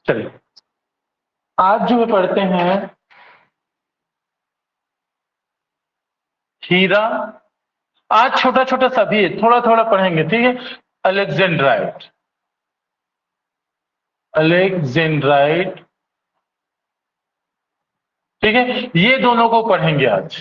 चलिए आज जो पढ़ते हैं हीरा। आज छोटा छोटा सभी है, थोड़ा थोड़ा पढ़ेंगे, ठीक है। अलेक्जेंड्राइट, अलेक्जेंड्राइट, ठीक है, ये दोनों को पढ़ेंगे आज,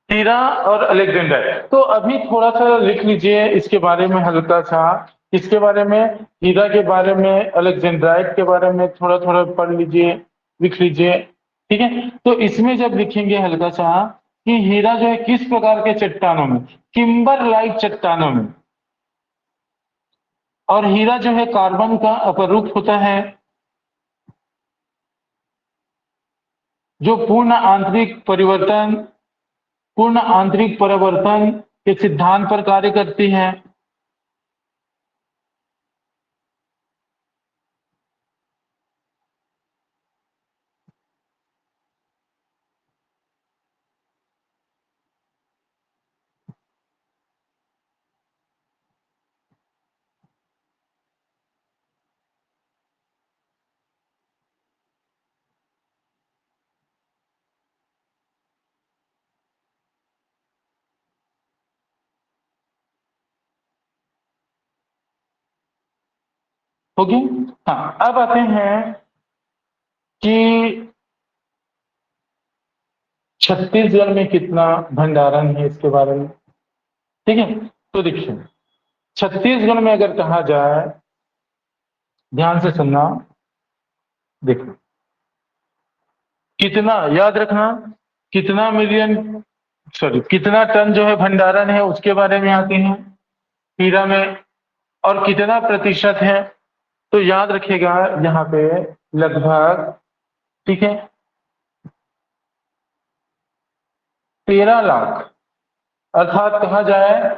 हीरा और अलेक्जेंड्राइट। तो अभी थोड़ा सा लिख लीजिए इसके बारे में हल्का सा, इसके बारे में, हीरा के बारे में, अलेक्जेंड्राइट के बारे में थोड़ा थोड़ा पढ़ लीजिए, लिख लीजिए, ठीक है। तो इसमें जब लिखेंगे हल्का सा कि हीरा जो है किस प्रकार के चट्टानों में, किम्बर लाइक चट्टानों में, और हीरा जो है कार्बन का अपरूप होता है जो पूर्ण आंतरिक परिवर्तन के सिद्धांत पर कार्य करती है। ओके, हाँ, अब आते हैं कि छत्तीसगढ़ में कितना भंडारण है इसके बारे में, ठीक है। तो देखिए छत्तीसगढ़ में अगर कहा जाए, ध्यान से सुनना, देखो कितना, याद रखना, कितना मिलियन, सॉरी, कितना टन जो है भंडारण है उसके बारे में आते हैं हीरा में, और कितना प्रतिशत है। तो याद रखिएगा यहाँ पे लगभग, ठीक है, 13 लाख, अर्थात कहा जाए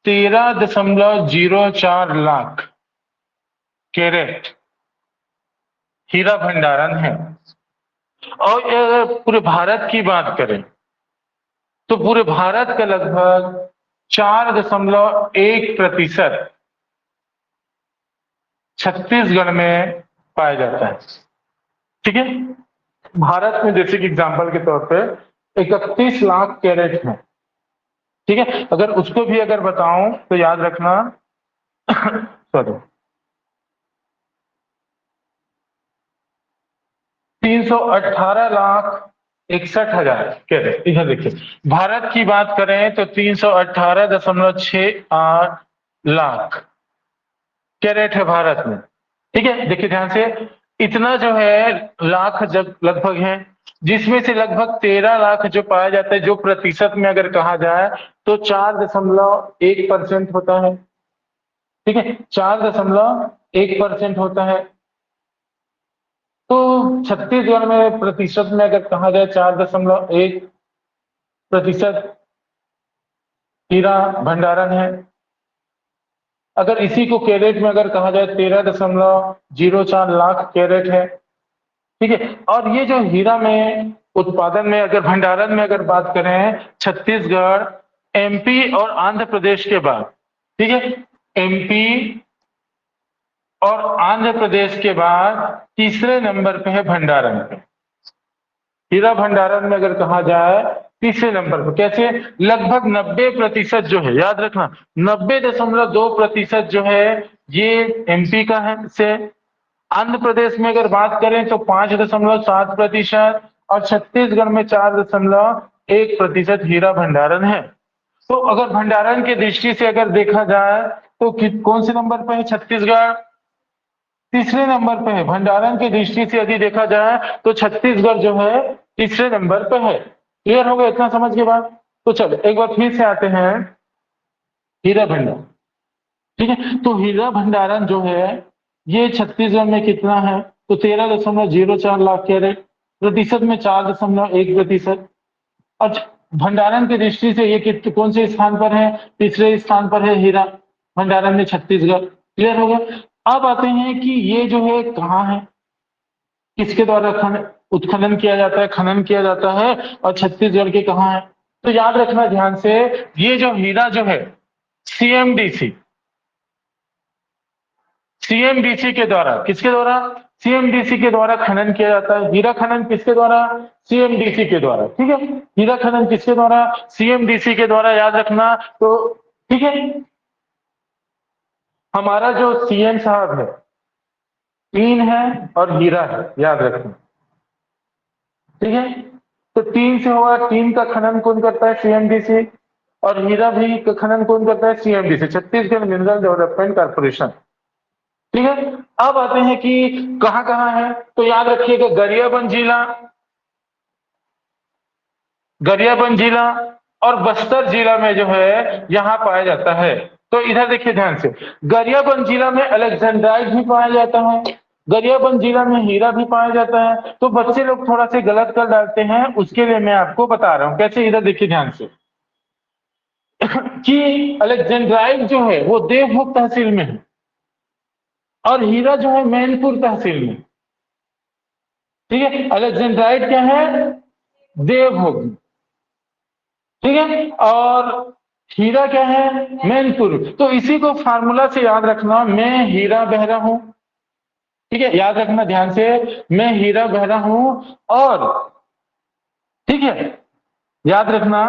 13.04 लाख कैरेट हीरा भंडारण है। और अगर पूरे भारत की बात करें तो पूरे भारत का लगभग 4.1% छत्तीसगढ़ में पाया जाता है, ठीक है। भारत में जैसे कि एग्जांपल के तौर पे 31 लाख कैरेट है, ठीक है। अगर उसको भी अगर बताऊं तो याद रखना सॉरी, 318,61,000 कैरेट। इधर देखिए, भारत की बात करें तो 318.68 लाख कैरेट है भारत में, ठीक है। देखिए ध्यान से, इतना जो है लाख जब लगभग है, जिसमें से लगभग 13 लाख जो पाया जाता है, जो प्रतिशत में अगर कहा जाए तो 4.1% होता है, ठीक है, 4.1% होता है। तो छत्तीसगढ़ में प्रतिशत में अगर कहा जाए 4.1% हीरा भंडारण है। अगर इसी को कैरेट में अगर कहा जाए 13.04 लाख कैरेट है, ठीक है। और ये जो हीरा में उत्पादन में अगर भंडारण में अगर बात करें, छत्तीसगढ़ एमपी और आंध्र प्रदेश के बाद, ठीक है, एमपी और आंध्र प्रदेश के बाद तीसरे नंबर पे है भंडारण पे, हीरा भंडारण में अगर कहा जाए तीसरे नंबर पर। कैसे? लगभग 90% जो है, याद रखना, 90.2% जो है ये एमपी का है से। आंध्र प्रदेश में अगर बात करें तो 5.7% और छत्तीसगढ़ में 4.1% हीरा भंडारण है। तो अगर भंडारण की दृष्टि से अगर देखा जाए तो कौन से नंबर पर है छत्तीसगढ़? तीसरे नंबर पे है। भंडारण की दृष्टि से यदि देखा जाए तो छत्तीसगढ़ जो है तीसरे नंबर पे है। क्लियर हो गया इतना समझ के बाद? तो चलो एक बार फिर से आते हैं हीरा भंडारण, ठीक है। तो हीरा भंडारण जो है ये छत्तीसगढ़ में कितना है? तो 13.04 लाख कैरेट, प्रतिशत में 4.1%। और भंडारण की दृष्टि से ये कौन से स्थान पर है? तीसरे स्थान पर है हीरा भंडारण में छत्तीसगढ़। क्लियर हो गया? अब आते हैं कि ये जो है कहाँ है, किसके द्वारा उत्खनन किया जाता है, खनन किया जाता है, और छत्तीसगढ़ के कहाँ है? तो याद रखना ध्यान से, ये जो हीरा जो है सीएमडीसी, सीएमडीसी के द्वारा, किसके द्वारा? सीएमडीसी के द्वारा खनन किया जाता है। हीरा खनन किसके द्वारा? सीएमडीसी के द्वारा। ठीक है, हीरा खनन किसके द्वारा? सीएमडीसी के द्वारा, याद रखना। तो ठीक है, हमारा जो सीएम साहब है, टीन है और हीरा है, याद रखना। ठीक है, तो टीन से हुआ, टीन का खनन कौन करता है? सीएमडीसी। और हीरा भी का खनन कौन करता है? CMDC, Chhattisgarh mineral development corporation. ठीक है, अब आते हैं कि कहां कहां है। तो याद रखिएगा, गरियाबंद जिला, गरियाबंद जिला और बस्तर जिला में जो है यहां पाया जाता है। तो इधर देखिए ध्यान से, गरियाबंद जिला में अलेक्जेंड्राइट भी पाया जाता है, गरियाबंद जिला में हीरा भी पाया जाता है। तो बच्चे लोग थोड़ा से गलत कर डालते हैं, उसके लिए मैं आपको बता रहा हूं कैसे। इधर देखिए ध्यान से कि अलेक्जेंड्राइट जो है वो देवभोग तहसील में है और हीरा जो है मैनपुर तहसील में। ठीक है, अलेक्जेंड्राइट क्या है? देवभोग। ठीक है, और हीरा क्या है? मैनपुर। तो इसी को फार्मूला से याद रखना, मैं हीरा बहरा हूं। ठीक है, याद रखना ध्यान से, मैं हीरा बहरा हूं। और ठीक है, याद रखना,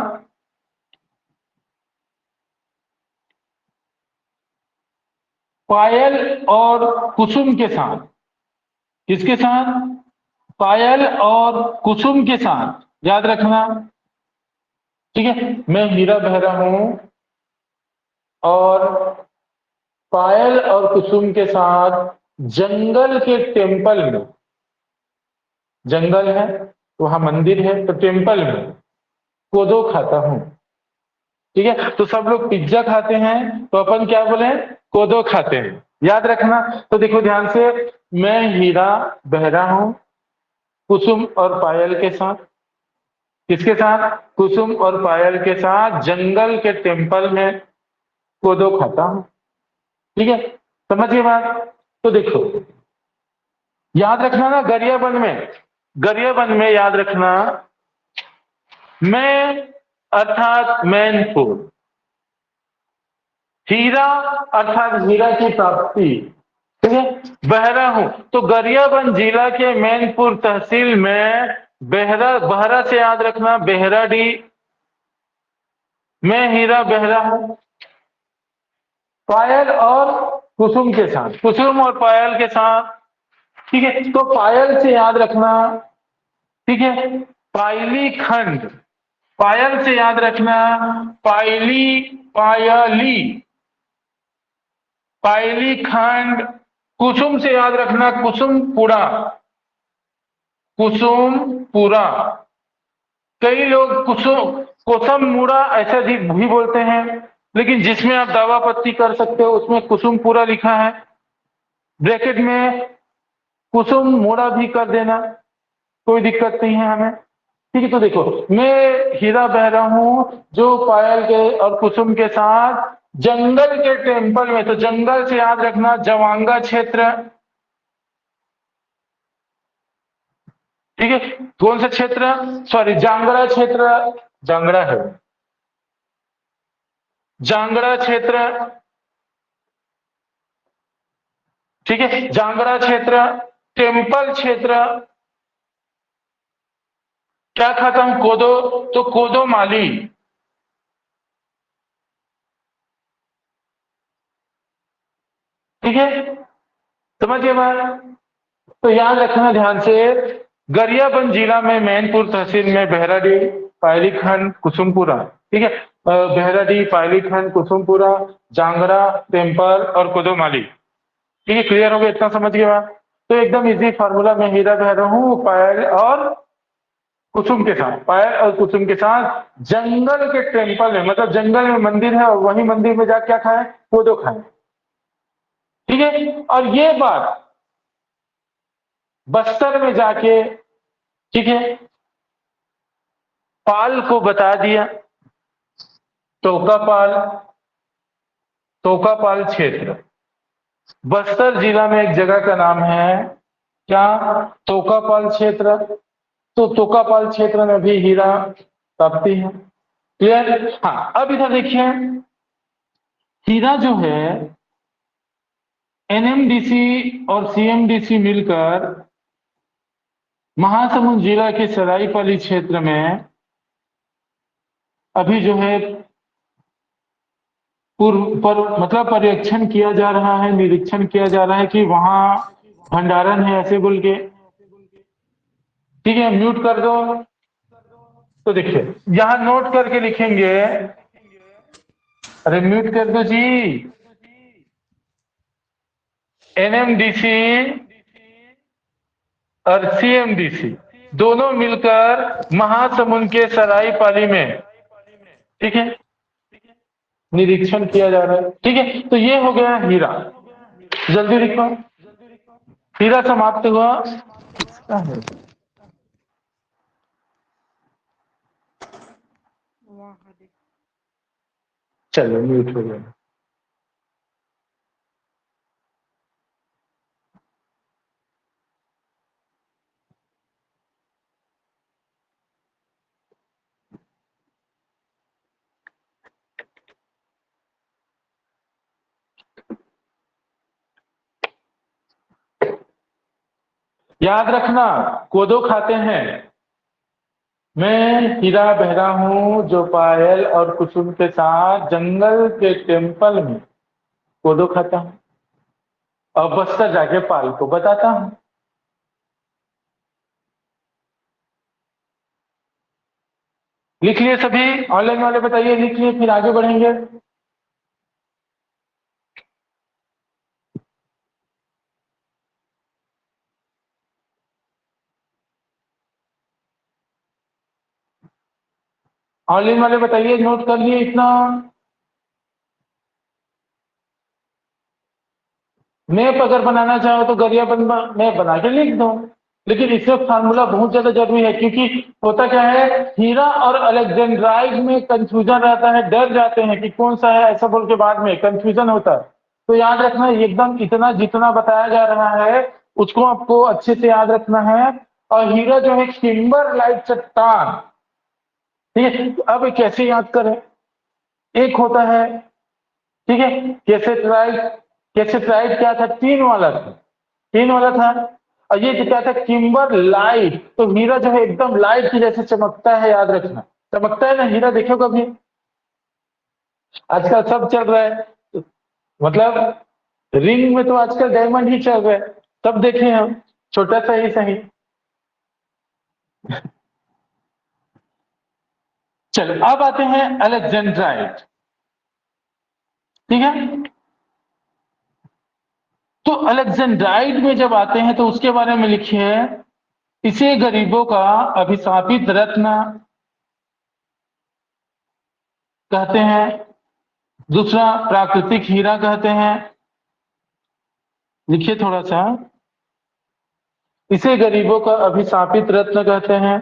पायल और कुसुम के साथ, किसके साथ? पायल और कुसुम के साथ, याद रखना। ठीक है, मैं हीरा बहरा हूं और पायल और कुसुम के साथ जंगल के टेम्पल में, जंगल है तो वहां मंदिर है, तो टेम्पल में कोदो खाता हूं। ठीक है, तो सब लोग पिज्जा खाते हैं, तो अपन क्या बोले? कोदो खाते हैं, याद रखना। तो देखो ध्यान से, मैं हीरा बहरा हूं कुसुम और पायल के साथ, किसके साथ? कुसुम और पायल के साथ जंगल के टेम्पल में कोदो खाता हूं। ठीक है, समझिए बात। तो देखो, याद रखना ना, गरियाबंद में याद रखना, मैं अर्थात मैनपुर, हीरा अर्थात हीरा की प्राप्ति। ठीक है, बहरा हूं तो गरियाबंद जिला के मैनपुर तहसील में बहरा, बहरा से याद रखना बेहराडी, मैं हीरा बहरा हूं। पायल और कुसुम के साथ, कुसुम और पायल के साथ। ठीक है, तो पायल से याद रखना, ठीक है, पायली खंड, पायल से याद रखना पायली, पायली, पायली खंड। कुसुम से याद रखना कुसुमपुरा, कुसुमपुरा। कई लोग कुसुम, कुसुममुड़ा ऐसा भी बोलते हैं, लेकिन जिसमें आप दावा पत्ती कर सकते हो उसमें कुसुमपुरा लिखा है, ब्रैकेट में कुसुम मुड़ा भी कर देना, कोई दिक्कत नहीं है हमें। ठीक है, तो देखो, मैं हीरा बह रहा हूं जो पायल के और कुसुम के साथ जंगल के टेम्पल में, तो जंगल से याद रखना जवांगा क्षेत्र। ठीक है, कौन सा क्षेत्र? सॉरी, जांगड़ा क्षेत्र, जांगड़ा है, जांगड़ा क्षेत्र। ठीक है, जांगड़ा क्षेत्र, टेम्पल क्षेत्र। क्या खाता हूं? कोदो, तो कोदो माली। ठीक है, समझिए बात। तो याद रखना ध्यान से, गरियाबंद जिला में मैनपुर तहसील में बहराडीह, पायलीखंड, कुसुमपुरा। ठीक है, बहराडीह, पायलीखंड, कुसुमपुरा, जांगरा, टेम्पल और कोदोमाली। ठीक है, क्लियर हो गया? इतना समझ गया बात? तो एकदम इजी फार्मूला में हीरा बह रहा हूं पायल और कुसुम के साथ, पायल और कुसुम के साथ जंगल के टेम्पल में, मतलब जंगल में मंदिर है और वही मंदिर में जाके क्या खाए? कोदो खाए। ठीक है, और ये बात बस्तर में जाके, ठीक है, पाल को बता दिया, टोकापाल, टोकापाल क्षेत्र, बस्तर जिला में एक जगह का नाम है क्या? टोकापाल क्षेत्र। तो टोकापाल क्षेत्र में भी हीरा प्राप्ति है। क्लियर? हाँ, अब इधर देखिए, हीरा जो है एनएमडीसी और सीएमडीसी मिलकर महासमुंद जिला के सरायपाली क्षेत्र में अभी जो है पूर्व पर मतलब पर्यवेक्षण किया जा रहा है, निरीक्षण किया जा रहा है कि वहां भंडारण है ऐसे बोल के। ठीक है, म्यूट कर दो। तो देखिए यहां नोट करके लिखेंगे। अरे म्यूट कर दो जी। एनएमडीसी और सीएमडीसी दोनों मिलकर महासमुंद के सरायपाली में, ठीक है, निरीक्षण किया जा रहा है। ठीक है, तो ये हो गया हीरा। जल्दी लिखो, हीरा समाप्त हुआ। किसका है? चलो म्यूट हो गया। याद रखना, कोदो खाते हैं। मैं हीरा बहरा हूं जो पायल और कुसुम के साथ जंगल के टेम्पल में कोदो खाता हूं और बस्तर जाके पाल को बताता हूं। लिख लिए सभी? ऑनलाइन वाले बताइए लिख लिए, फिर आगे बढ़ेंगे। ऑनलाइन वाले बताइए, नोट कर लिए इतना? मैप अगर बनाना चाहो तो गरिया मैप बना के लिख दो, लेकिन इसमें फार्मूला बहुत ज्यादा जरूरी है, क्योंकि होता क्या है, हीरा और अलेक्जेंड्राइड में कंफ्यूजन रहता है, डर जाते हैं कि कौन सा है, ऐसा बोल के बाद में कंफ्यूजन होता है। तो याद रखना एकदम इतना जितना बताया जा रहा है उसको आपको अच्छे से याद रखना है। और हीरा जो है किम्बर लाइट चट्टान, ठीक है। अब कैसे याद करें? एक होता है, ठीक है, कैसेट्राइड क्या था? टीन वाला था, टीन वाला था। और ये क्या था? Kimber light. तो हीरा जो है एकदम लाइट की जैसे चमकता है, याद रखना। चमकता है ना हीरा, देखो कभी। आजकल सब चल रहा है, मतलब रिंग में तो आजकल डायमंड ही चल रहा है, सब देखे हम, छोटा सा ही सही। चलो अब आते हैं अलेक्जेंड्राइड, ठीक है। तो अलेक्जेंड्राइड में जब आते हैं तो उसके बारे में लिखिए, इसे गरीबों का अभिशापित रत्न कहते हैं, दूसरा प्राकृतिक हीरा कहते हैं। लिखिए थोड़ा सा, इसे गरीबों का अभिशापित रत्न कहते हैं,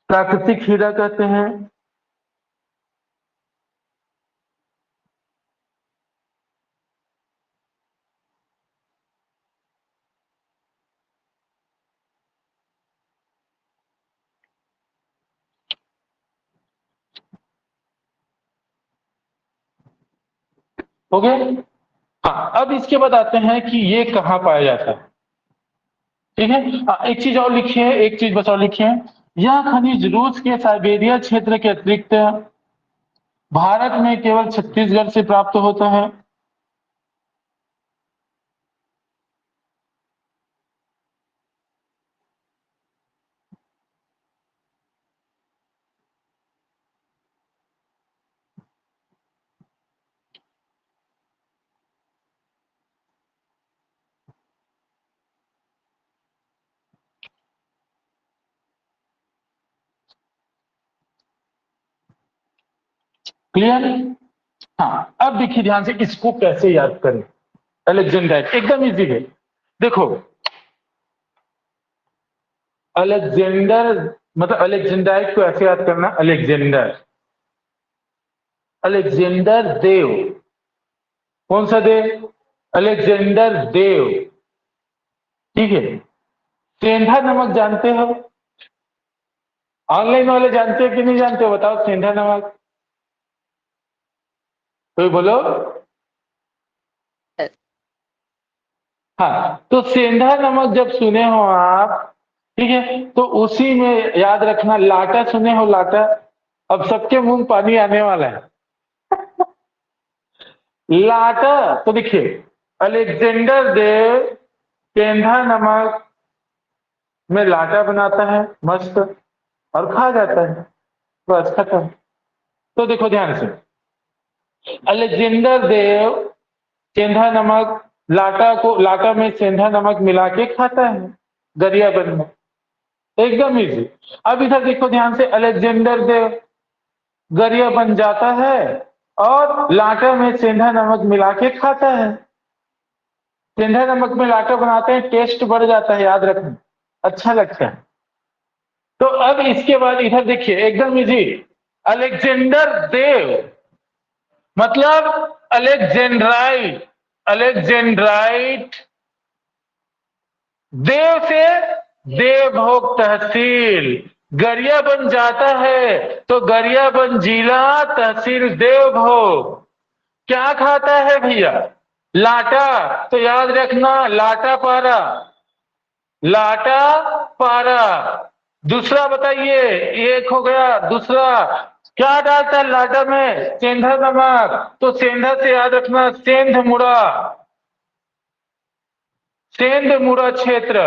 प्राकृतिक हीरा कहते हैं। हो गए? हाँ, अब इसके बाद आते हैं कि ये कहाँ पाया जाता है, ठीक है। एक चीज और लिखिए, एक चीज बस और लिखिए, यह खनिज रूस के साइबेरिया क्षेत्र के अतिरिक्त भारत में केवल छत्तीसगढ़ से प्राप्त होता है। क्लियर? हाँ, अब देखिए ध्यान से, इसको कैसे याद करें। अलेक्जेंडाइट एकदम इजी है। देखो, अलेक्जेंडर मतलब अलेक्जेंडाइट को ऐसे याद करना, अलेक्जेंडर, अलेक्जेंडर देव। कौन सा देव? अलेक्जेंडर देव, ठीक है। सेंधा नमक जानते हो? ऑनलाइन वाले जानते हो कि नहीं जानते हो बताओ, सेंधा नमक, कोई बोलो। हाँ, तो सेंधा नमक जब सुने हो आप, ठीक है, तो उसी में याद रखना, लाटा सुने हो लाटा? अब सबके मुंह में पानी आने वाला है। लाटा, तो देखिए, अलेक्जेंडर देव सेंधा नमक में लाटा बनाता है मस्त, और खा जाता है, बस खत्म। तो देखो ध्यान से, अलेक्जेंडर देव सेंधा नमक, लाटा में सेंधा नमक मिला के खाता है गरियाबंद में, एकदम इजी। अब इधर देखो ध्यान से, अलेक्जेंडर देव गरिया बन जाता है और लाटा में सेंधा नमक मिला के खाता है। सेंधा नमक में लाटा बनाते हैं, टेस्ट बढ़ जाता है, याद रखना, अच्छा लगता है। तो अब इसके बाद इधर देखिए, एकदम इजी, अलेक्जेंडर देव मतलब अलेक्जेंड्राइट, अलेक्जेंड्राइट देव से देवभोग तहसील, गरिया बन जाता है तो गरियाबंद जिला तहसील देवभोग। क्या खाता है भैया? लाटा, तो याद रखना लाटा पारा, लाटा पारा। दूसरा बताइए, एक हो गया, दूसरा क्या डालता है लाटा में? सेंधा नमक, तो सेंधा से याद रखना सेंध मुड़ा, सेंध मुड़ा क्षेत्र।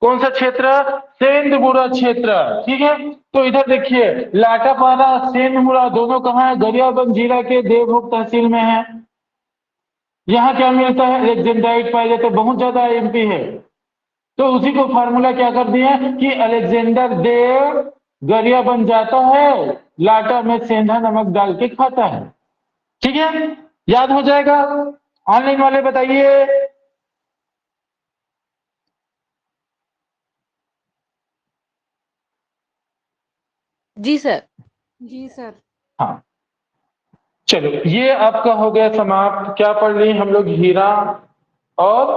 कौन सा क्षेत्र? सेंध मुड़ा क्षेत्र, ठीक है। तो इधर देखिए, लाटापारा सेंध मुड़ा दोनों कहाँ है? गरियाबंद जिला के देवभोग तहसील में है। यहाँ क्या मिलता है? एलेक्जेंड्राइट पाए जाते, बहुत ज्यादा एमपी है। तो उसी को फार्मूला क्या कर दिया कि अलेक्जेंडर देव गरिया बन जाता है, लाटा में सेंधा नमक डाल के खाता है, ठीक है, याद हो जाएगा। ऑनलाइन वाले बताइए। जी सर। जी सर। हाँ, चलो ये आपका हो गया समाप्त। क्या पढ़ लिए हम लोग? हीरा और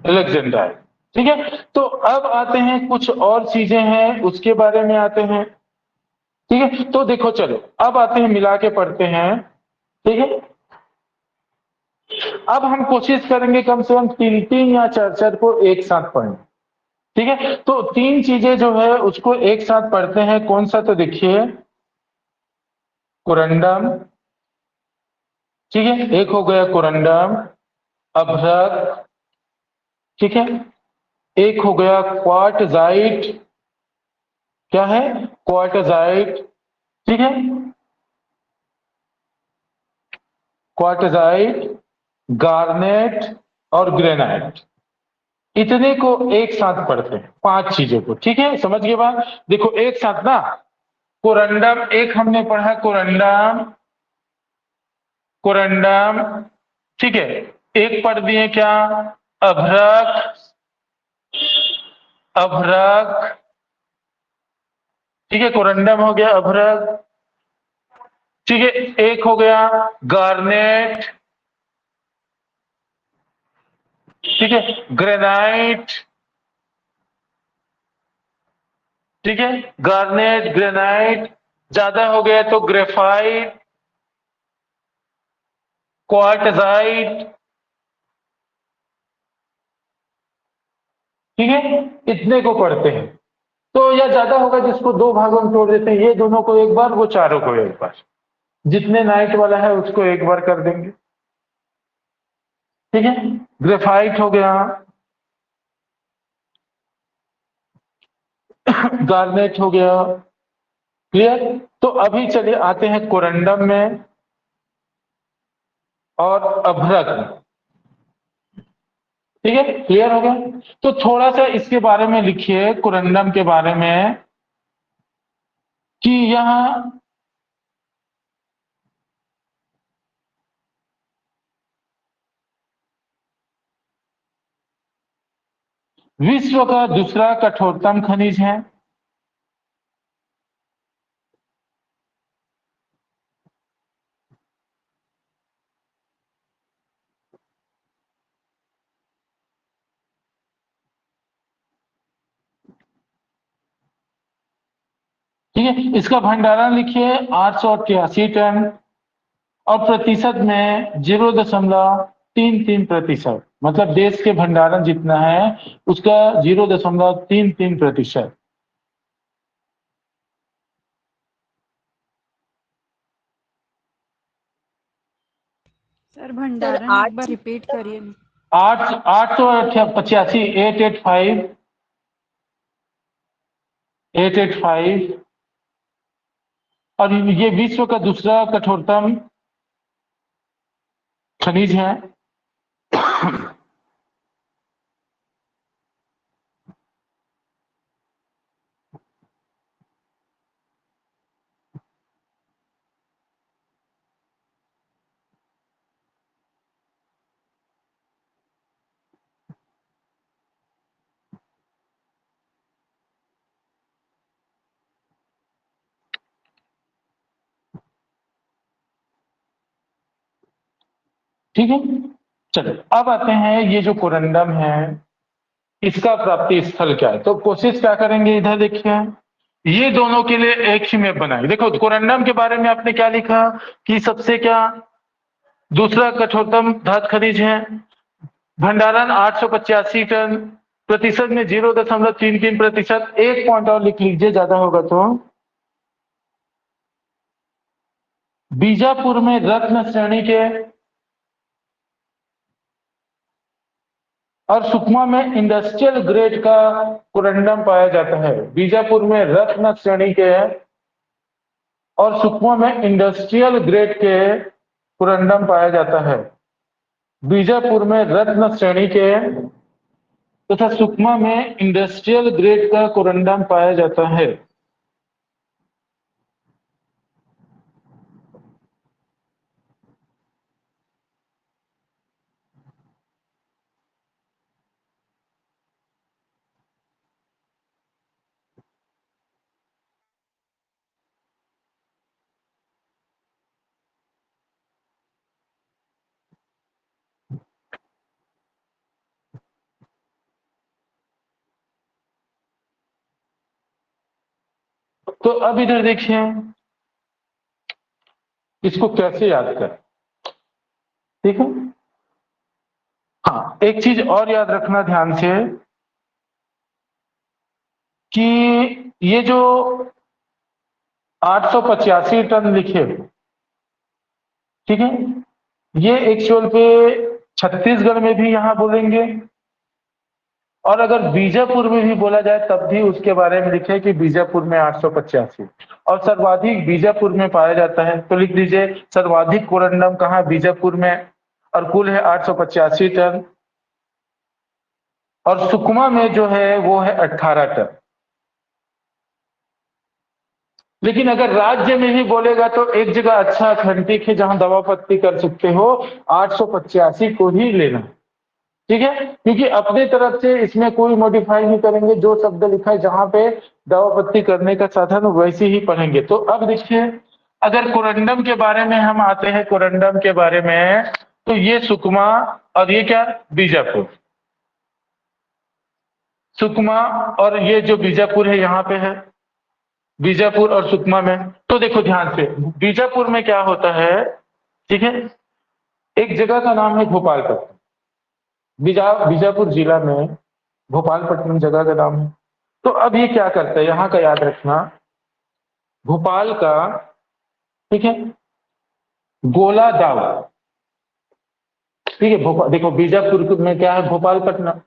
अलेक्जेंडर, ठीक है। तो अब आते हैं, कुछ और चीजें हैं उसके बारे में आते हैं, ठीक है। तो देखो चलो, अब आते हैं, मिला के पढ़ते हैं, ठीक है। अब हम कोशिश करेंगे कम से कम तीन तीन या चार चार को एक साथ पढ़ें, ठीक है। तो तीन चीजें जो है उसको एक साथ पढ़ते हैं, कौन सा? तो देखिए, कुरंडम, ठीक है, एक हो गया कुरंडम, अभ्रक, ठीक है, एक हो गया क्वार्टजाइट, क्या है? क्वार्टजाइट, ठीक है, क्वार्टजाइट, गार्नेट और ग्रेनाइट, इतने को एक साथ पढ़ते हैं, पांच चीजों को, ठीक है। समझ गए बात? देखो एक साथ ना, कोरंडम एक हमने पढ़ा, कोरंडम, कोरंडम, ठीक है। एक पढ़ दिए क्या? अभ्रक, अभ्रक, ठीक है, कोरंडम हो गया, अभ्रक, ठीक है। एक हो गया गार्नेट, ठीक है, ग्रेनाइट, ठीक है, गार्नेट, ग्रेनाइट, ज्यादा हो गया तो ग्रेफाइट, क्वार्टजाइट, ठीक है, इतने को पढ़ते हैं। तो या ज्यादा होगा जिसको दो भागों में तोड़ देते हैं, ये दोनों को एक बार, वो चारों को एक बार, जितने नाइट वाला है उसको एक बार कर देंगे, ठीक है। ग्रेफाइट हो गया, गार्नेट हो गया, क्लियर। तो अभी चलिए आते हैं कोरंडम में और अभ्रक में, ठीक है, क्लियर हो गया। तो थोड़ा सा इसके बारे में लिखिए, कोरंडम के बारे में, कि यहां विश्व का दूसरा कठोरतम खनिज है, ठीक है, इसका भंडारण लिखिए 888 टन और प्रतिशत में 0.33%, मतलब देश के भंडारण जितना है उसका 0.33%। सर सर भंडारण एक बार रिपीट करिए। 885 885 और ये विश्व का दूसरा कठोरतम खनिज है। ठीक है, चलो अब आते हैं ये जो कोरंडम है इसका प्राप्ति स्थल क्या है। तो कोशिश क्या करेंगे, इधर देखिए ये दोनों के लिए एक ही मैप बनाए। देखो कोरंडम के बारे में आपने क्या लिखा कि सबसे क्या दूसरा कठोरतम धातु खनिज है, भंडारण 885 टन, प्रतिशत में 0.33%। एक पॉइंट और लिख लीजिए, ज्यादा होगा तो बीजापुर में रत्न श्रेणी के और सुकमा में इंडस्ट्रियल ग्रेड का कोरंडम पाया जाता है। बीजापुर में रत्न श्रेणी के और सुकमा में इंडस्ट्रियल ग्रेड के कोरंडम पाया जाता है। बीजापुर में रत्न श्रेणी के तथा सुकमा में इंडस्ट्रियल ग्रेड का कोरंडम पाया जाता है। तो अब इधर देखिए इसको कैसे याद करें, ठीक है। हाँ, एक चीज और याद रखना ध्यान से कि ये जो 885 टन लिखे, ठीक है, ये एक्चुअल पे छत्तीसगढ़ में भी यहां बोलेंगे और अगर बीजापुर में भी बोला जाए तब भी उसके बारे में लिखे कि बीजापुर में 885 और सर्वाधिक बीजापुर में पाया जाता है। तो लिख लीजिए सर्वाधिक कोरंडम कहाँ, बीजापुर में, और कुल है 885 टन और सुकमा में जो है वो है 18 टन। लेकिन अगर राज्य में ही बोलेगा तो एक जगह अच्छा अथेंटिक है जहां दवा पत्ती कर सकते हो, 885 को ही लेना, ठीक है, क्योंकि अपने तरफ से इसमें कोई मॉडिफाई नहीं करेंगे। जो शब्द लिखा है जहां पे दवापत्ती करने का साधन वैसे ही पढ़ेंगे। तो अब देखिए अगर कोरंडम के बारे में हम आते हैं, कोरंडम के बारे में तो ये सुकमा और ये क्या बीजापुर, सुकमा और ये जो बीजापुर है यहाँ पे है, बीजापुर और सुकमा में। तो देखो ध्यान से बीजापुर में क्या होता है, ठीक है, एक जगह का नाम है भोपालपट्टनम। बीजापुर जिला में भोपालपट्टनम जगह का नाम है। तो अब ये क्या करता है, यहाँ का याद रखना, भोपाल का, ठीक है, गोला दाव, ठीक है, भोपाल देखो बीजापुर में क्या है, भोपालपट्टनम।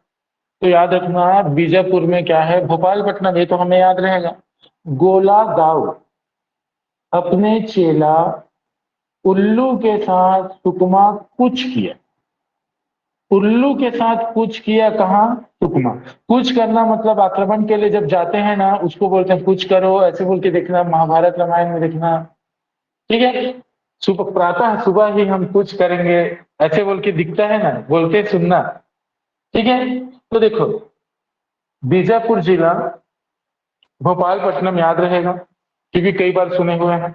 तो याद रखना बीजापुर में क्या है, भोपालपट्टनम, ये तो हमें याद रहेगा। गोला दाव अपने चेला उल्लू के साथ सुकमा कूच किया, उल्लू के साथ कूच किया कहाँ, सुकमा। कूच करना मतलब आक्रमण के लिए जब जाते हैं ना उसको बोलते हैं कूच करो, ऐसे बोल के देखना, महाभारत रामायण में देखना, ठीक है। सुबह प्रातः सुबह ही हम कूच करेंगे ऐसे बोल के दिखता है ना, बोलते सुनना, ठीक है। तो देखो बीजापुर जिला भोपालपट्टनम याद रहेगा क्योंकि कई बार सुने हुए हैं,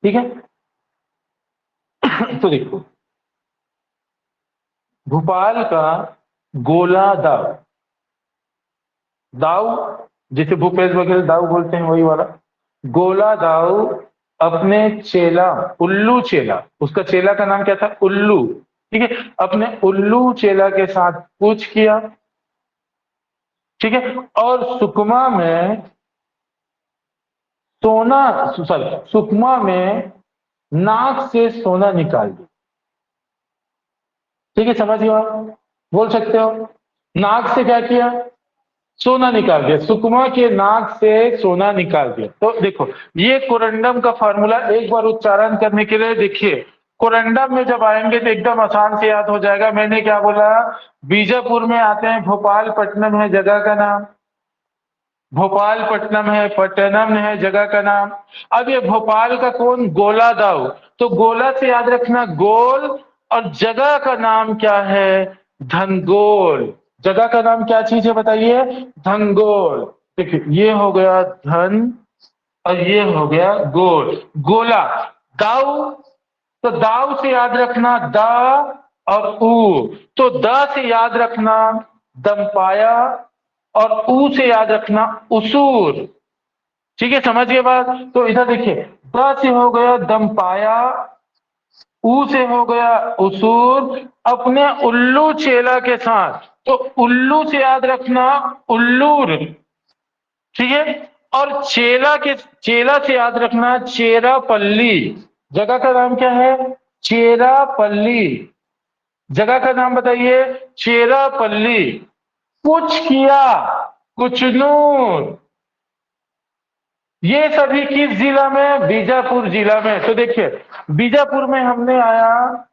ठीक है। तो देखो भोपाल का गोला दाव, दाव जिसे भूपेश बघेल दाऊ बोलते हैं, वही वाला। गोला दाऊ अपने चेला, उल्लू चेला, उसका चेला का नाम क्या था? उल्लू। ठीक है, अपने उल्लू चेला के साथ कूच किया। ठीक है, और सुकमा में सोना, सॉरी, सुकमा में नाक से सोना निकाल दिया। ठीक है, समझिए आप, बोल सकते हो। नाक से क्या किया? सोना निकाल दिया। सुकमा के नाक से सोना निकाल दिया। तो देखो, ये कोरंडम का फॉर्मूला एक बार उच्चारण करने के लिए देखिए। कोरंडम में जब आएंगे तो एकदम आसान से याद हो जाएगा। मैंने क्या बोला? बीजापुर में आते हैं, भोपालपट्टनम है जगह का नाम, भोपालपट्टनम है, पट्टनम है जगह का नाम। अब ये भोपाल का कौन? गोला दाऊ। तो गोला से याद रखना गोल, और जगह का नाम क्या है? धनगोल। जगह का नाम क्या चीज है बताइए? धनगोल। देखिए, ये हो गया धन और ये हो गया गोल। गोला दाऊ, तो दाऊ से याद रखना द और ऊ। तो द से याद रखना दमपाया, और ऊ से याद रखना उसूर। ठीक है, समझिए बात। तो इधर देखिए, द से हो गया दमपाया, ऊ से हो गया उसूर, अपने उल्लू चेला के साथ। तो उल्लू से याद रखना उल्लूर। ठीक है, और चेला से याद रखना चेरापल्ली। जगह का नाम क्या है? चेरापल्ली। जगह का नाम बताइए? चेरापल्ली। कुछ किया, कुचनूर। ये सभी किस जिला में? बीजापुर जिला में। तो देखिए, बीजापुर में हमने आया,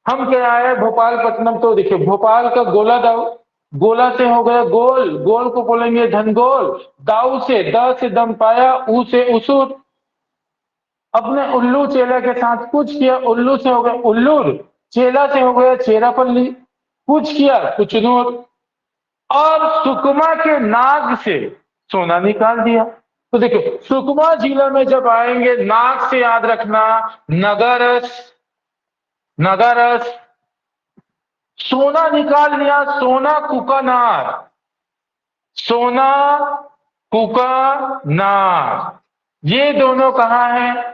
हम क्या आए? भोपालपट्टनम। तो देखिए, भोपाल का गोला दाऊ, गोला से हो गया गोल, गोल को बोलेंगे धनगोल। दाऊ से, द से दम पाया, ऊ से उसूर। अपने उल्लू चेला के साथ कुछ किया, उल्लू से हो गया उल्लूर, चेला से हो गया चेरापल्ली, कुछ किया कुचनूर, और सुकमा के नाग से सोना निकाल दिया। तो देखो, सुकमा जिला में जब आएंगे, नाग से याद रखना नगरस, नगरस। सोना निकाल लिया, सोना कुकानार, सोना कुकानार। ये दोनों कहाँ है?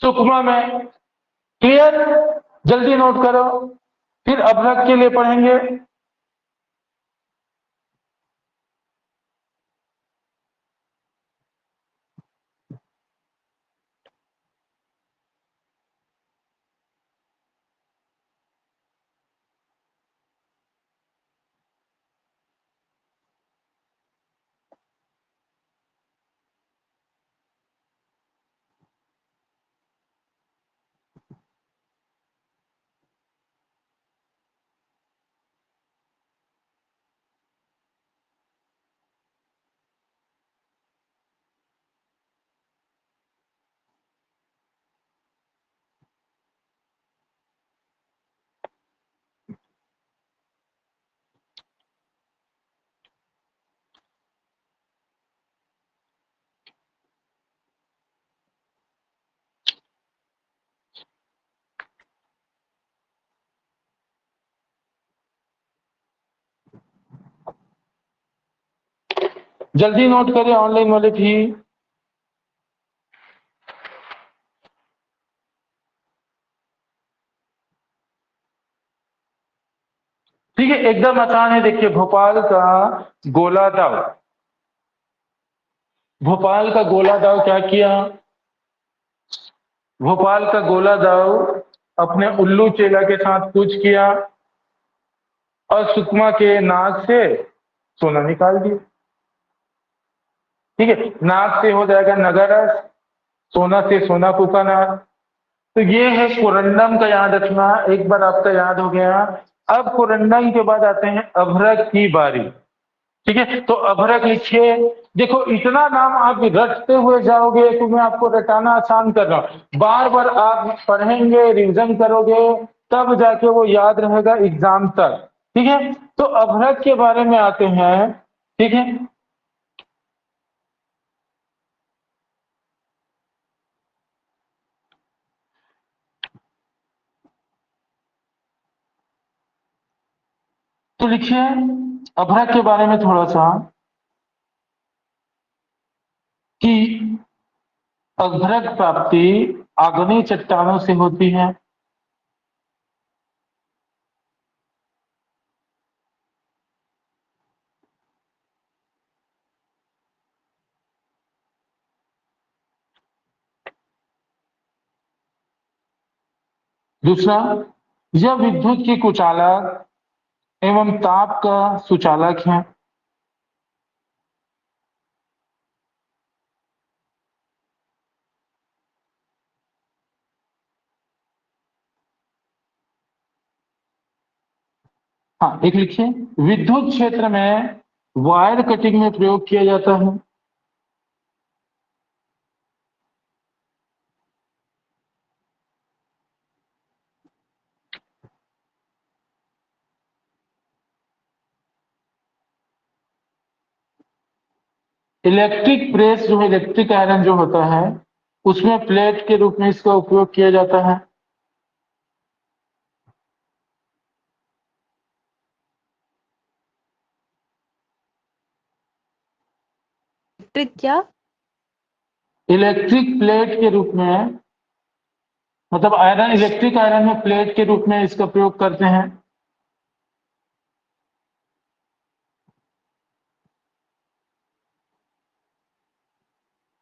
सुकमा में। क्लियर? जल्दी नोट करो, फिर अभ्रक के लिए पढ़ेंगे। जल्दी नोट करें, ऑनलाइन वाले भी। ठीक है, एकदम आसान है। देखिए, भोपाल का गोला दाव, भोपाल का गोला दाव क्या किया? भोपाल का गोला दाव अपने उल्लू चेला के साथ कुछ किया, और सुकमा के नाक से सोना निकाल दिया। ठीक है, नाक से हो जाएगा नगरस, सोना से सोना कुकानार। तो ये है कोरंडम का, याद रखना। एक बार आपका याद हो गया। अब कोरंडम के बाद आते हैं अभ्रक की बारी। ठीक है, तो अभ्रक लिखिए। देखो, इतना नाम आप रटते हुए जाओगे तो मैं आपको रटाना आसान कर रहा हूं। बार बार आप पढ़ेंगे, रिवीजन करोगे, तब जाके वो याद रहेगा एग्जाम तक। ठीक है, तो अभ्रक के बारे में आते हैं। ठीक है, तो लिखिए अभ्रक के बारे में थोड़ा सा। कि अभ्रक प्राप्ति आग्नेय चट्टानों से होती है। दूसरा, यह विद्युत की कुचालक एवं ताप का सुचालक है। हाँ, एक लिखिए, विद्युत क्षेत्र में वायर कटिंग में प्रयोग किया जाता है। इलेक्ट्रिक प्रेस जो है, इलेक्ट्रिक आयरन जो होता है, उसमें प्लेट के रूप में इसका उपयोग किया जाता है। इलेक्ट्रिक क्या? इलेक्ट्रिक प्लेट के रूप में, मतलब आयरन, इलेक्ट्रिक आयरन में प्लेट के रूप में इसका प्रयोग करते हैं।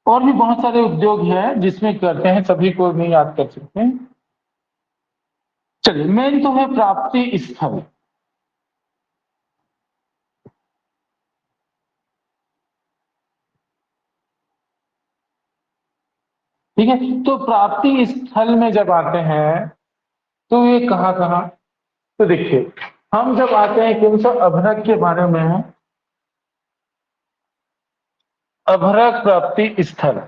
और भी बहुत सारे उद्योग हैं जिसमें करते हैं, सभी को नहीं याद कर सकते। चलिए, मेन तो है प्राप्ति स्थल। ठीक है, तो प्राप्ति स्थल में जब आते हैं तो ये कहाँ कहाँ, तो देखिए, हम जब आते हैं कौन सा अभ्रक के बारे में, अभ्रक प्राप्ति स्थल।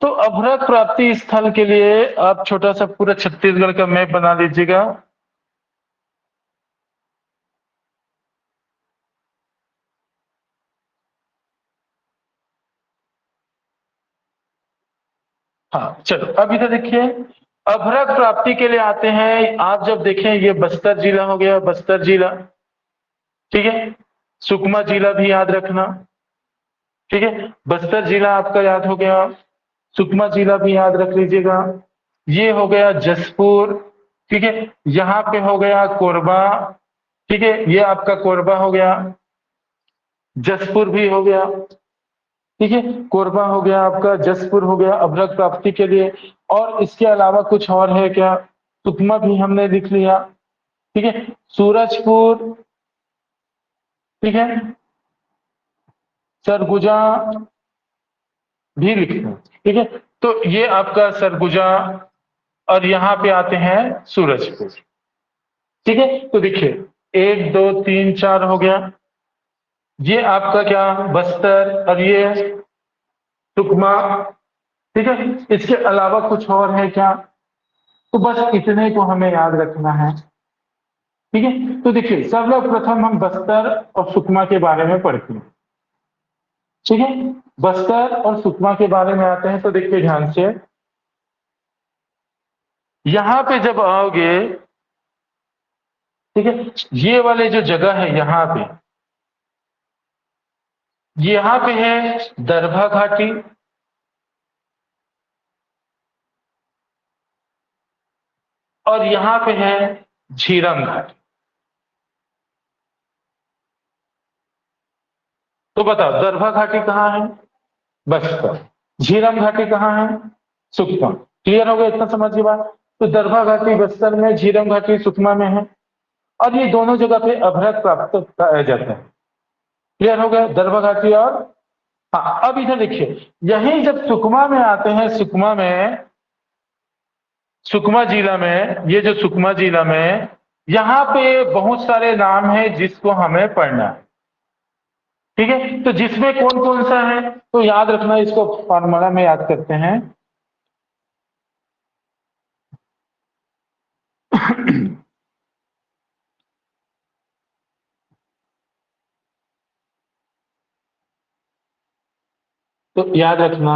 तो अभ्रक प्राप्ति स्थल के लिए आप छोटा सा पूरा छत्तीसगढ़ का मैप बना लीजिएगा। हाँ, चलो अब इधर देखिए, अभ्रक प्राप्ति के लिए आते हैं। आप जब देखें, ये बस्तर जिला हो गया, बस्तर जिला, ठीक है। सुकमा जिला भी याद रखना, ठीक है। बस्तर जिला आपका याद हो गया, सुकमा जिला भी याद रख लीजिएगा। ये हो गया जसपुर, ठीक है। यहाँ पे हो गया कोरबा, ठीक है, ये आपका कोरबा हो गया। जसपुर भी हो गया, ठीक है। कोरबा हो गया आपका, जसपुर हो गया अभ्रक प्राप्ति के लिए। और इसके अलावा कुछ और है क्या? सुकमा भी हमने लिख लिया, ठीक है। सूरजपुर, ठीक है। सरगुजा भी लिखना, ठीक है। तो ये आपका सरगुजा, और यहाँ पे आते हैं सूरजपुर, ठीक है। तो देखिए 1 2 3 4 हो गया, ये आपका क्या बस्तर, और ये सुकमा, ठीक है। इसके अलावा कुछ और है क्या? तो बस इतने को हमें याद रखना है, ठीक है। तो देखिए, सर्वप्रथम हम बस्तर और सुकमा के बारे में पढ़ते हैं, ठीक है। बस्तर और सुकमा के बारे में आते हैं, तो देखिए ध्यान से, यहां पे जब आओगे, ठीक है, ये वाले जो जगह है यहाँ पे है दरभा घाटी, और यहाँ पे है झीरम घाटी। तो बताओ, दरभा घाटी कहाँ है? बस्तर। झीरम घाटी कहाँ है? सुकमा। क्लियर हो गया? इतना समझ की बात। तो दरभा घाटी बस्तर में, झीरम घाटी सुकमा में है, और ये दोनों जगह पे अभ्रक प्राप्त पाया जाता है। क्लियर हो गया? दरभा घाटी और, हाँ, अब इधर देखिए, यही जब सुकमा में आते हैं, सुकमा में, सुकमा जिला में, ये जो सुकमा जिला में, यहाँ पे बहुत सारे नाम है जिसको हमें पढ़ना है, ठीक है। तो जिसमें कौन कौन सा है, तो याद रखना, इसको फॉर्मूला में याद करते हैं। तो याद रखना,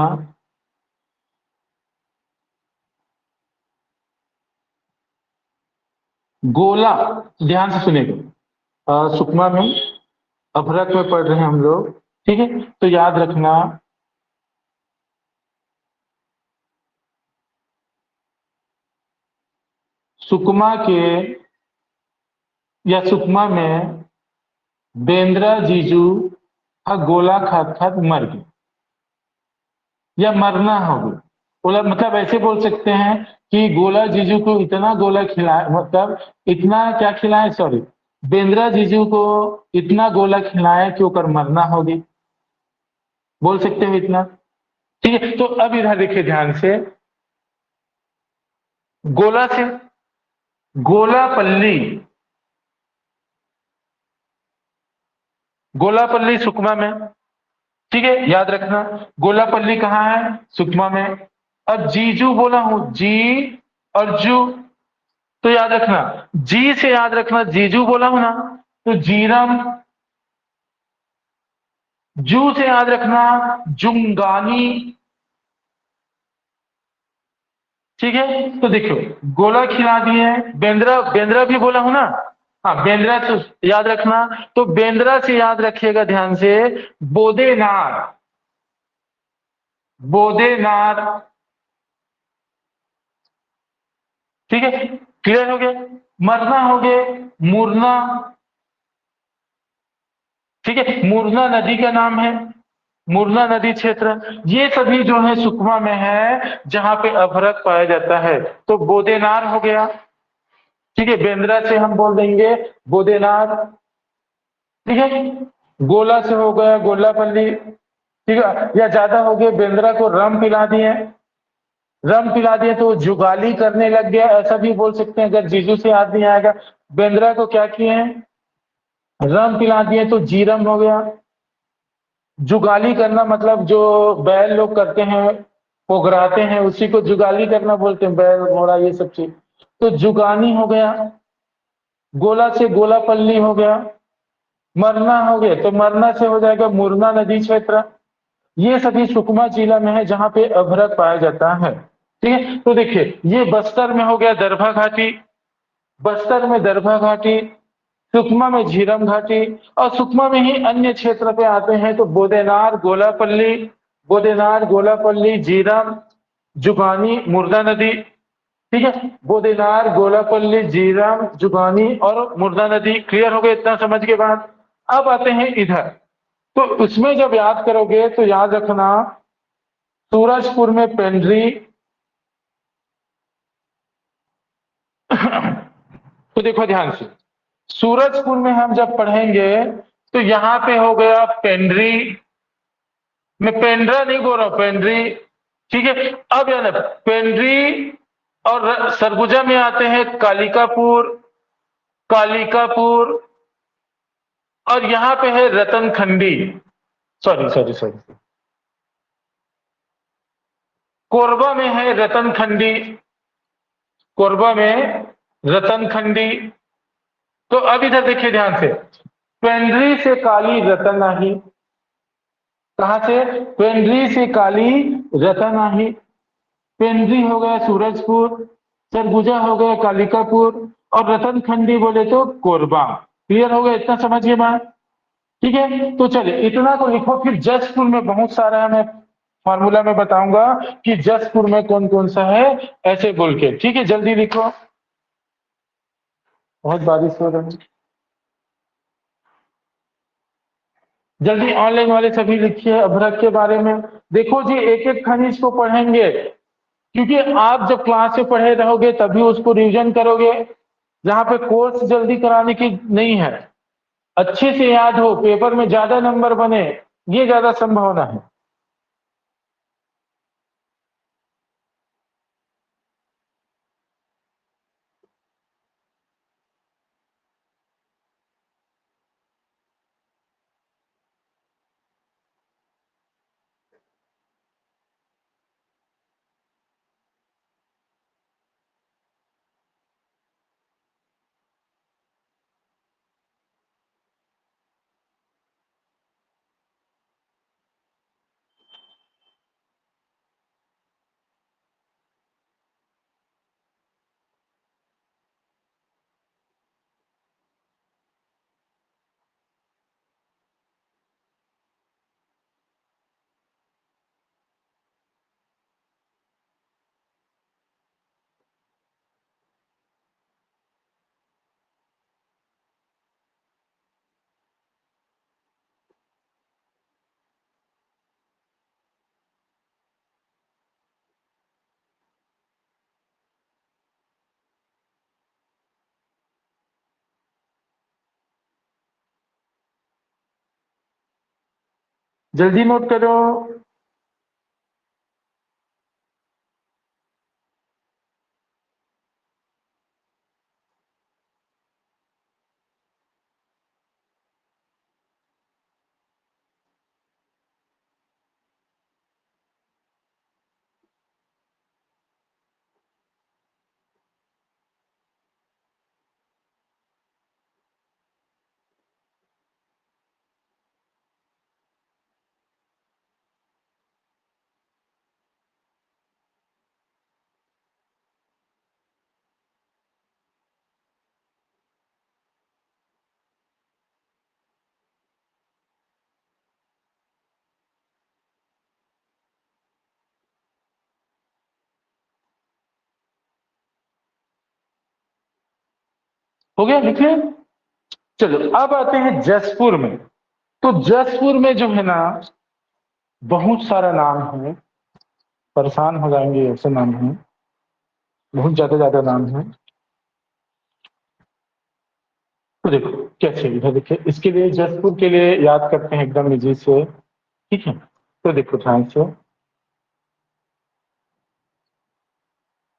गोला, ध्यान से सुनेगा, सुकमा में, अभ्रक में पढ़ रहे हैं हम लोग, ठीक है। तो याद रखना, सुकमा के या सुकमा में बेंद्रा जीजू का गोला खात खात मर गए या मरना हो गया। बोला मतलब ऐसे बोल सकते हैं कि गोला जीजू को इतना गोला खिलाया, मतलब इतना क्या खिलाए, सॉरी, बेंद्रा जीजू को इतना गोला खिलाया कि ओकर मरना हो गई, बोल सकते हो इतना। ठीक है, तो अब इधर देखिए ध्यान से, गोला से गोलापल्ली, गोलापल्ली सुकमा में, ठीक है, याद रखना। गोलापल्ली कहाँ है? सुकमा में। अब जीजू बोला हूं, जी और जू, तो याद रखना, जी से याद रखना, जीजू बोला हूं ना, तो जीरम। जू से याद रखना जुंगानी। ठीक है, तो देखो गोला खिला दिए, बेंद्रा, बेंद्रा भी बोला हूं ना, हाँ बेंद्रा तो याद रखना। तो बेंद्रा से याद रखिएगा ध्यान से, बोदेनार, बोदेनार। ठीक है, क्लियर हो गया। मरना हो गए मुरना। ठीक है, मुरना नदी का नाम है, मुरना नदी क्षेत्र। ये सभी जो है सुकमा में है, जहां पे अभ्रक पाया जाता है। तो बोदेनार हो गया। ठीक है, बेंद्रा से हम बोल देंगे बोदेनार। ठीक है, गोला से हो गया गोलापल्ली। ठीक है, या ज्यादा हो गया, बेंद्रा को रम पिला दिए, रम पिला दिए तो जुगाली करने लग गया, ऐसा भी बोल सकते हैं। अगर जीजू से याद नहीं आएगा, बेंद्रा को क्या किए हैं, रम पिला दिए तो जीरम हो गया। जुगाली करना मतलब जो बैल लोग करते हैं, पोगराते हैं, उसी को जुगाली करना बोलते हैं, बैल घोड़ा ये सब चीज। तो जुगानी हो गया। गोला से गोलापल्ली हो गया। मरना हो गया तो मरना से हो जाएगा मुरना नदी क्षेत्र। ये सभी सुकमा जिला में है, जहां पे अभ्रक पाया जाता है। ठीक है, तो देखिए ये बस्तर में हो गया दरभा घाटी, बस्तर में दरभा घाटी, सुकमा में झीरम घाटी, और सुकमा में ही अन्य क्षेत्र पे आते हैं तो बोदेनार, गोलापल्ली, बोदेनार, गोलापल्ली, झीरम, जुगानी, मुर्दा नदी। ठीक है, बोदेनार, गोलापल्ली, झीरम, जुगानी और मुर्दा नदी। क्लियर हो गया इतना समझ के बाद? अब आते हैं इधर, तो उसमें जब याद करोगे तो याद रखना, सूरजपुर में पेंड्री। तो देखो ध्यान से, सूरजपुर में हम जब पढ़ेंगे तो यहां पे हो गया पेंड्री। मैं पेंड्रा नहीं बोल रहा हूं, पेंड्री। ठीक है, अब यार पेंड्री और सरगुजा में आते हैं कालिकापुर, कालिकापुर, और यहां पे है रतनखंडी, सॉरी सॉरी सॉरी, कोरबा में है रतनखंडी, कोरबा में रतनखंडी। तो अब इधर देखिए ध्यान से, पेंड्री से काली रतनाही, कहां से? पेंड्री से काली रतनाही। पेंड्री हो गया सूरजपुर, सरगुजा हो गया कालिकापुर, और रतनखंडी बोले तो कोरबा। क्लियर हो गया इतना समझिए बात? ठीक है, तो चलिए इतना तो लिखो, फिर जसपुर में बहुत सारा है, मैं फॉर्मूला में बताऊंगा कि जसपुर में कौन कौन सा है, ऐसे बोल के। ठीक है, जल्दी लिखो, बहुत बारिश हो रही है, जल्दी ऑनलाइन वाले सभी लिखिए अभ्रक के बारे में। देखो जी, एक एक खनिज को पढ़ेंगे, क्योंकि आप जब क्लास में पढ़े रहोगे तभी उसको रिवीजन करोगे। यहाँ पे कोर्स जल्दी कराने की नहीं है, अच्छे से याद हो, पेपर में ज्यादा नंबर बने, ये ज्यादा संभावना है। जल्दी नोट करो। हो गया, लिखे। चलो अब आते हैं जसपुर में। तो जसपुर में जो है ना बहुत सारा नाम है, परेशान हो जाएंगे, ऐसे नाम है, बहुत ज्यादा ज्यादा नाम है। तो देखो कैसे, इधर देखिए, इसके लिए जसपुर के लिए याद करते हैं एकदम इजी से, ठीक है। तो देखो ध्यान से,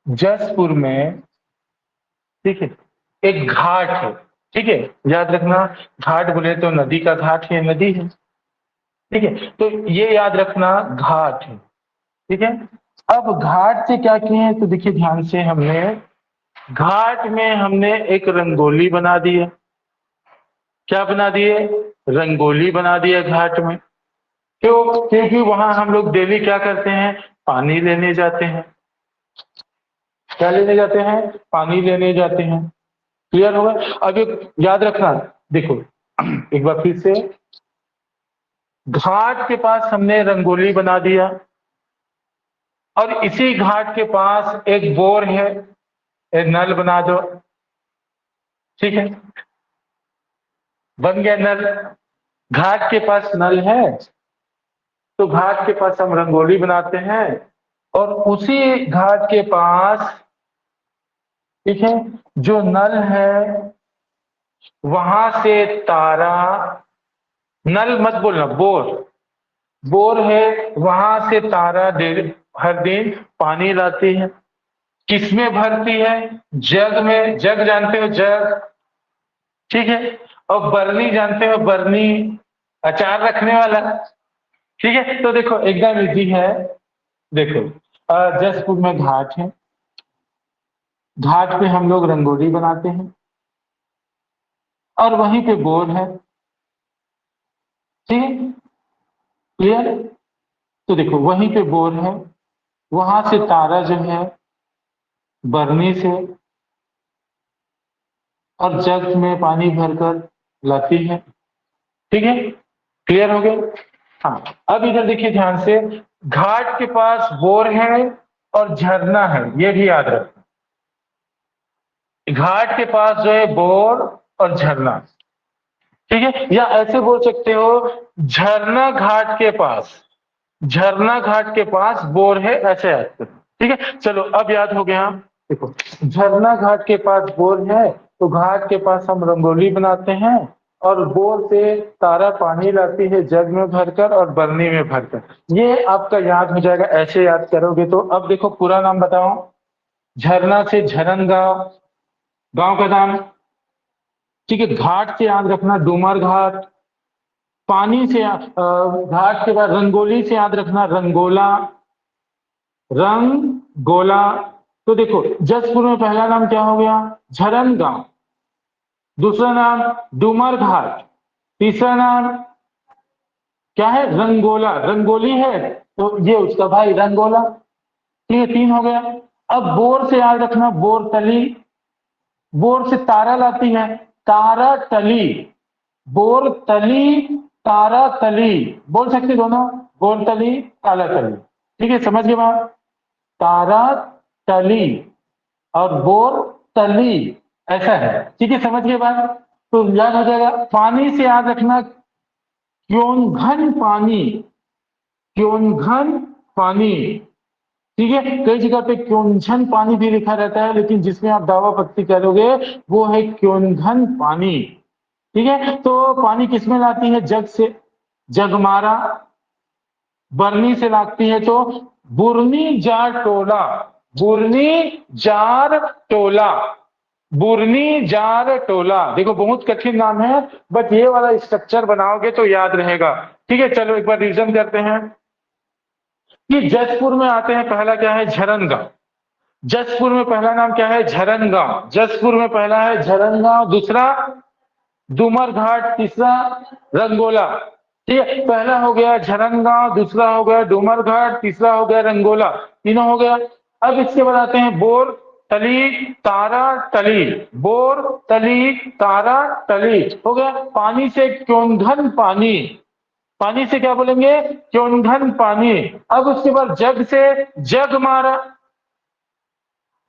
जसपुर में, ठीक है, एक घाट है, ठीक है, याद रखना। घाट बोले तो नदी का घाट है, नदी है, ठीक है। तो ये याद रखना घाट है, ठीक है। अब घाट से क्या किए हैं, तो देखिए ध्यान से, हमने घाट में हमने एक रंगोली बना दी है। क्या बना दिए? रंगोली बना दिया घाट में। क्यों? क्योंकि वहां हम लोग डेली क्या करते हैं, पानी लेने जाते हैं। क्या लेने जाते हैं? पानी लेने जाते हैं। क्लियर होगा? अब एक याद रखना, देखो एक बार फिर से, घाट के पास हमने रंगोली बना दिया और इसी घाट के पास एक बोर है, एक नल बना दो, ठीक है, बन गया नल। घाट के पास नल है तो घाट के पास हम रंगोली बनाते हैं और उसी घाट के पास, ठीक है, जो नल है वहां से तारा, नल मत बोलना, बोर, बोर है, वहां से तारा हर दिन पानी लाती है। किसमें भरती है? जग में। जग जानते हो, जग, ठीक है। और बरनी जानते हो, बरनी, अचार रखने वाला, ठीक है। तो देखो एकदम इजी है। देखो जसपुर में घाट है, घाट पे हम लोग रंगोली बनाते हैं और वहीं पे बोर है, ठीक है, क्लियर। तो देखो वहीं पे बोर है, वहां से तारा जो है बरनी से और जग में पानी भरकर लाती है, ठीक है, क्लियर हो गया। हाँ, अब इधर देखिए ध्यान से, घाट के पास बोर है और झरना है, ये भी याद रखना। घाट के पास जो है बोर और झरना, ठीक है, या ऐसे बोल सकते हो, झरना घाट के पास, झरना घाट के पास बोर है, ऐसे याद करो, ठीक है। चलो अब याद हो गया। देखो झरना घाट के पास बोर है तो घाट के पास हम रंगोली बनाते हैं और बोर से तारा पानी लाती है जग में भरकर और बरनी में भरकर। ये आपका याद हो जाएगा, ऐसे याद करोगे तो। अब देखो पूरा नाम बताओ। झरना से झरन गांव, गांव का नाम, ठीक है। घाट से याद रखना डूमर घाट, पानी से घाट के बाद रंगोली से याद रखना रंगोला, रंगोला। तो देखो जसपुर में पहला नाम क्या हो गया? झरन गांव, दूसरा नाम डूमर घाट, तीसरा नाम क्या है? रंगोला, रंगोली है तो ये उसका भाई रंगोला, ठीक है, 3 हो गया। अब बोर से याद रखना बोर तली, बोर से तारा लाती है तारा तली, बोर तली, तारा तली, बोल सकते दोनों, बोर तली, तारा तली, ठीक है, समझ गए बात? तारा तली और बोर तली, ऐसा है, ठीक है, समझ गए बात? तो याद हो जाएगा। पानी से याद रखना क्योंघन पानी, क्योंघन पानी, ठीक है। कई जगह पे क्योंझन पानी भी लिखा रहता है, लेकिन जिसमें आप दावा पत्ती करोगे वो है क्योंघन पानी, ठीक है। तो पानी किसमें लाती है? जग से, जगमारा, बरनी से लागती है तो बुरनी जार टोला, बुरनी जार टोला, बुरनी जार टोला। देखो बहुत कठिन नाम है, बट ये वाला स्ट्रक्चर बनाओगे तो याद रहेगा। ठीक है, चलो एक बार रिवीजन करते हैं कि जसपुर में आते हैं, पहला क्या है झरन गांव। जसपुर में पहला नाम क्या है झरन गांव, जसपुर में पहला है झरन गांव, दूसरा डूमर घाट, तीसरा रंगोला। ठीक है, पहला हो गया झरन गांव, दूसरा हो गया डूमर घाट, तीसरा हो गया रंगोला, तीनों हो गया। अब इसके बाद आते हैं बोर तली तारा टली, बोर तली तारा टली हो गया। पानी से क्योंधन पानी, पानी से क्या बोलेंगे क्योंधन पानी। अब उसके बाद जग से जग मारा,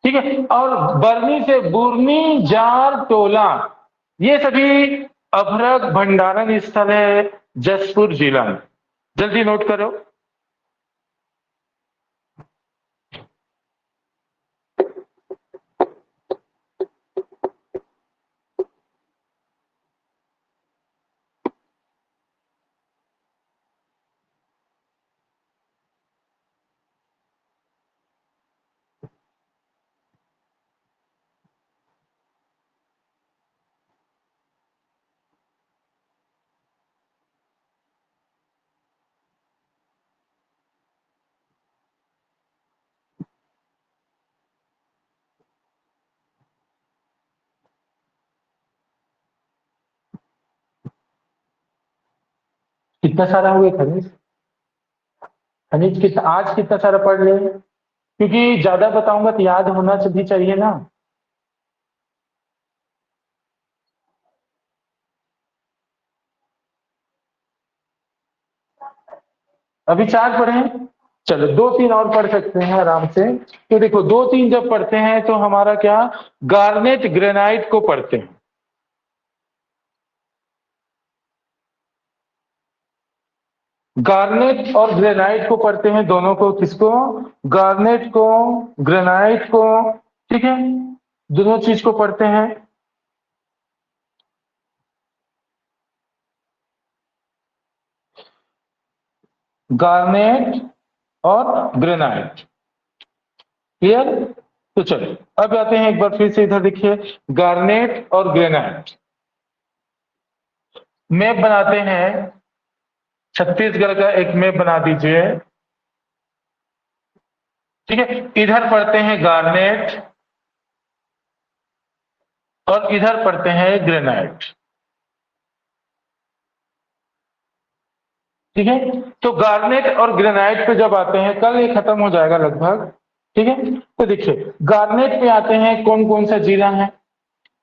ठीक है, और बरनी से बुरनी जार टोला। ये सभी अभ्रक भंडारण स्थल है जसपुर जिला में। जल्दी नोट करो। कितना सारा हुए खनिज, खनिज कितना आज कितना सारा पढ़ रहे हैं, क्योंकि ज्यादा बताऊंगा तो याद होना भी चाहिए ना। अभी 4 पढ़े हैं, चलो 2-3 और पढ़ सकते हैं आराम से। तो देखो 2-3 जब पढ़ते हैं तो हमारा क्या गार्नेट ग्रेनाइट को पढ़ते हैं। गार्नेट और ग्रेनाइट को पढ़ते हैं, दोनों को, किसको गार्नेट को ग्रेनाइट को, ठीक है, दोनों चीज को पढ़ते हैं। गार्नेट और ग्रेनाइट, क्लियर। तो चलो अब आते हैं एक बार फिर से, इधर देखिए गार्नेट और ग्रेनाइट मैप बनाते हैं। छत्तीसगढ़ का एक मैप बना दीजिए, ठीक है। इधर पढ़ते हैं गार्नेट और इधर पढ़ते हैं ग्रेनाइट, ठीक है। तो गार्नेट और ग्रेनाइट पे जब आते हैं, कल ये खत्म हो जाएगा लगभग, ठीक है। तो देखिए गार्नेट पे आते हैं, कौन कौन सा जिला है,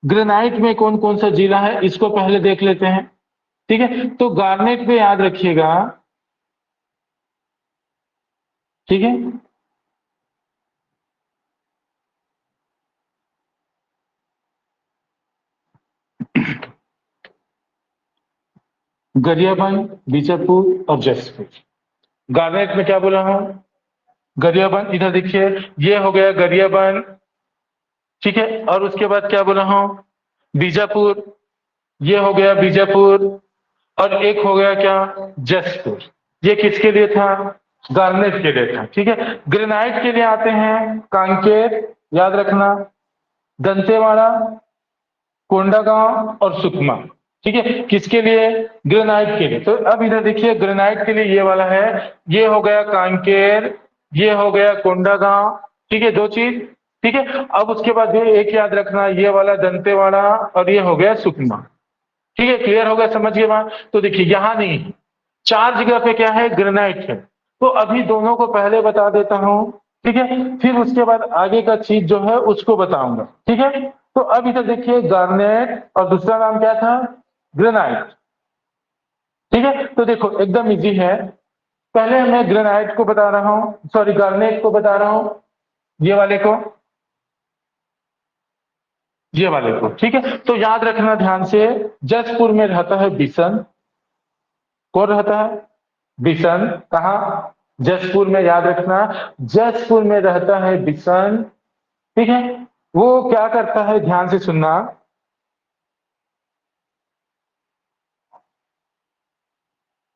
ग्रेनाइट में कौन कौन सा जिला है, इसको पहले देख लेते हैं, ठीक है। तो गार्नेट पे याद रखिएगा, ठीक है, गरियाबंद, बीजापुर और जसपुर। गार्नेट में क्या बोला हूं, गरियाबंद, इधर देखिए ये हो गया गरियाबंद, ठीक है। और उसके बाद क्या बोला हूं बीजापुर, ये हो गया बीजापुर, और एक हो गया क्या जसपुर। ये किसके लिए था, गार्नेट के लिए था, ठीक है। ग्रेनाइट के लिए आते हैं कांकेर, याद रखना, दंतेवाड़ा, कोंडागांव और सुकमा, ठीक है। किसके लिए, ग्रेनाइट के लिए। तो अब इधर देखिए ग्रेनाइट के लिए ये वाला है, ये हो गया कांकेर, ये हो गया कोंडागांव, ठीक है, 2 चीज, ठीक है। अब उसके बाद ये एक याद रखना, ये वाला दंतेवाड़ा और ये हो गया सुकमा, ठीक है। क्लियर हो गया, समझिए बात। तो देखिए यहां नहीं, 4 जगह पे क्या है ग्रेनाइट है। तो अभी दोनों को पहले बता देता हूं, ठीक है, फिर उसके बाद आगे का चीज जो है उसको बताऊंगा, ठीक है। तो अब इधर देखिए गार्नेट और दूसरा नाम क्या था ग्रेनाइट, ठीक है। तो देखो एकदम इजी है, पहले मैं ग्रेनाइट को बता रहा हूं, सॉरी गार्नेट को बता रहा हूं, ये वाले को, ये वाले को, ठीक है। तो याद रखना ध्यान से, जसपुर में रहता है बिशन, कौन रहता है बिशन, कहा जसपुर में, याद रखना जसपुर में रहता है बिशन, ठीक है। वो क्या करता है, ध्यान से सुनना,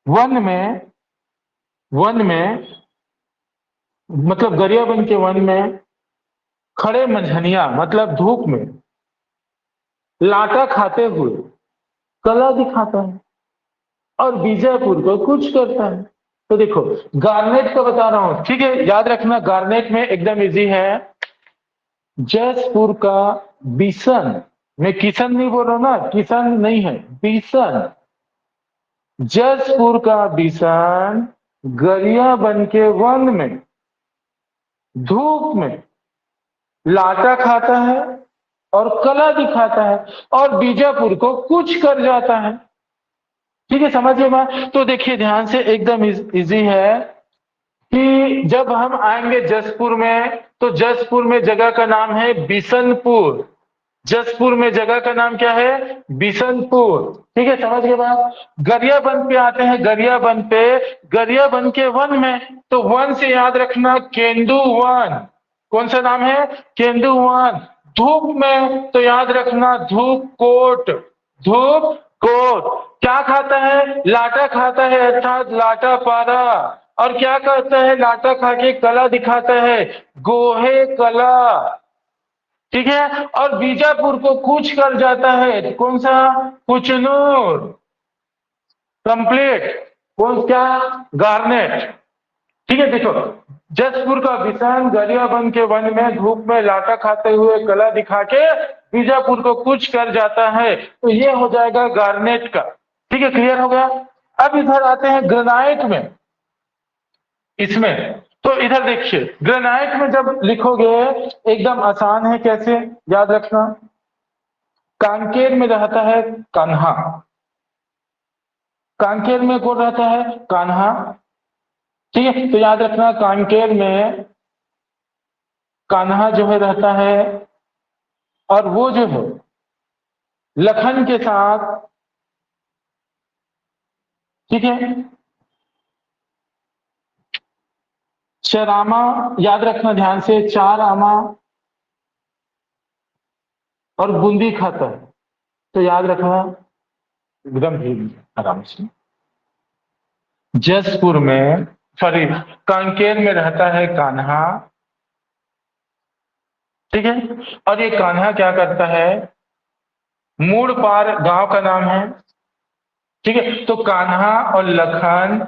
वन में वन में, मतलब गरियाबंद के वन में खड़े मंझनिया मतलब धूप में लाटा खाते हुए कला दिखाता है और बीजापुर को कुछ करता है। तो देखो गार्नेट का बता रहा हूं, ठीक है, याद रखना गार्नेट में एकदम इजी है। जसपुर का बिशन, मैं किशन नहीं बोल रहा हूं ना, किशन नहीं है, बिशन। जसपुर का बिशन गरियाबंद के वन में धूप में लाटा खाता है और कला दिखाता है और बीजापुर को कुछ कर जाता है। ठीक है, समझिए बात। तो देखिए ध्यान से, एकदम इजी है कि जब हम आएंगे जसपुर में, तो जसपुर में जगह का नाम है बिशनपुर। जसपुर में जगह का नाम क्या है? बिशनपुर। ठीक है, समझ गए बात। गरियाबंद पे आते हैं, गरियाबंद पे, गरियाबंद के वन में, तो वन से याद रखना केंदू वन। कौन सा नाम है? केंदू वन। धूप में तो याद रखना धूप कोट, धूप कोट। क्या खाता है? लाटा खाता है, अर्थात लाटा पारा। और क्या करता है? लाटा खा के कला दिखाता है, गोहे कला। ठीक है, और बीजापुर को कूच कर जाता है, कौन सा? कुचनूर। कंप्लीट। कौन? क्या? गार्नेट। ठीक है, देखो जसपुर का बिशन गरियाबंद के वन में धूप में लाटा खाते हुए कला दिखा के बीजापुर को कुछ कर जाता है, तो ये हो जाएगा गार्नेट का। ठीक है, क्लियर हो गया। अब इधर आते हैं ग्रेनाइट में। इसमें तो इधर देखिए, ग्रेनाइट में जब लिखोगे एकदम आसान है, कैसे याद रखना? कांकेर में रहता है कान्हा। कांकेर में कौन रहता है? कान्हा। ठीक है, तो याद रखना कांकेर में कान्हा जो है रहता है, और वो जो है लखन के साथ, ठीक है, चरामा, याद रखना ध्यान से, चार आमा और बूंदी खाता है। तो याद रखना एकदम आराम से, जसपुर में, सॉरी, कांकेर में रहता है कान्हा। ठीक है, और ये कान्हा क्या करता है? मूड़ पार गांव का नाम है। ठीक है, तो कान्हा और लखन,